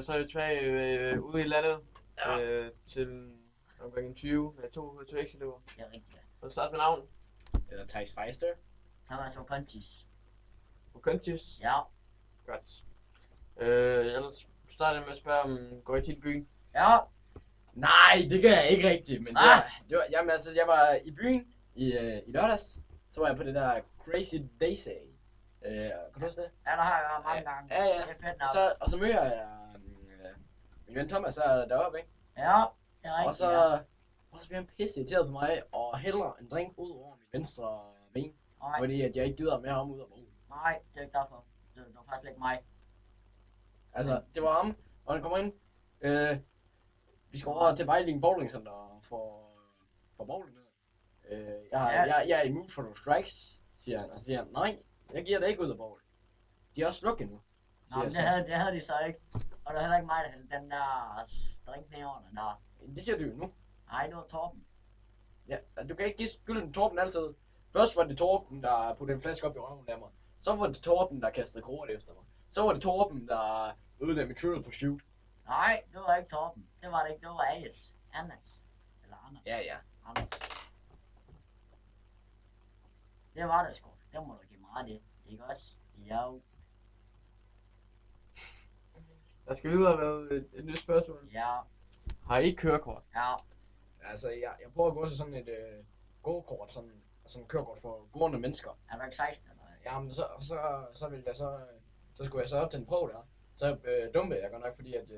Så er jeg tilbage ude i landet til omkring 20 med to ekselever. Det er rigtigt. Og start med navn. Eller Thijs Feister. Thomas Okontis. Okontis. Ja. Godt. Ellers starter med at spørge, om går I tit i byen? Ja. Nej, det gør jeg ikke rigtigt, men Ah. jamen, altså, jeg var i byen i lørdags. Så var jeg på det der Crazy Daisy. Kan du huske det? Ja, der har jeg mange gange. Ja, ja. Det er fedt nok. Og så møder jeg min ven Thomas er deroppe, ikke? Ja, det er rigtigt. Og så bliver han pisse irriteret på mig og hælder en drink ud over mit venstre ben. Nej, Fordi at jeg ikke gider med ham ud af broen. nej, det er ikke derfor. Det var faktisk ikke mig. Altså, det var ham, og han kommer ind. Vi skal over til Vejling Bowling Center for bowling. Jeg er immun for nogle strikes, siger han. Og så siger han, nej, jeg giver dig ikke ud af bowl. De er også lukket nu. Nå, men det havde de så ikke. Og det var heller ikke mig, der hældte den der drink ned under der. Det siger du jo nu. Nej, det var Torben. Ja, du kan ikke give skylden Torben altid. Først var det Torben, der puttede en flaske op i røven af mig. Så var det Torben, der kastede kort efter mig. Så var det Torben, der ødelagde mit triple på shoot. Nej, det var ikke Torben. Det var det ikke. Det var Anders. Eller Anders. Ja. Anders. Det var det sgu. Det må du give mig ret i. Ikke også? Jo. Jeg skal videre med et nyt spørgsmål. Ja. Har I kørekort? Ja. Altså, jeg prøver at gå til sådan et go-kort, sådan kørekort for gående mennesker. Er du ikke 16 eller hvad? Jamen, så ville jeg så skulle jeg så op til en prøve der. Så dumpede jeg godt nok, fordi at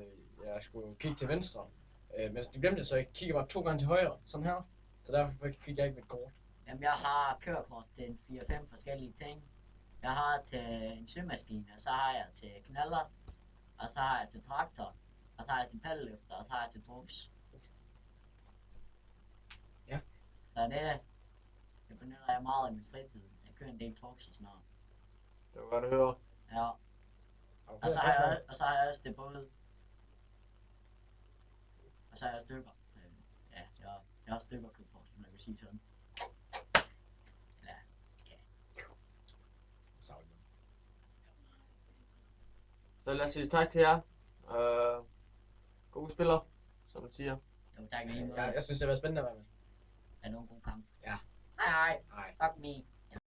jeg skulle kigge til venstre. Men det glemte jeg så ikke. Kiggede bare 2 gange til højre, sådan her. Så derfor fik jeg ikke mit kort. Jamen, jeg har kørekort til en 4-5 forskellige ting. Jeg har til en symaskine, og så har jeg til knaller, og så har jeg til traktor, og så har jeg til paddelløfter, og så har jeg til trucks. Ja. Så det benytter jeg meget i min fritid. Jeg kører en del trucks og sådan noget. Det var godt at høre. Ja. Okay, Og så har jeg også til både. Og så har jeg også dykker. Ja, jeg har også dykkerkørekort, som jeg vil sige sådan. Så lad os sige tak til jer. Gode spillere, som man siger. Jo, tak lige måde. Jeg synes, det var spændende at være med. Er nogle gode kampe? Ja. Hej hej. Nej. Fuck me.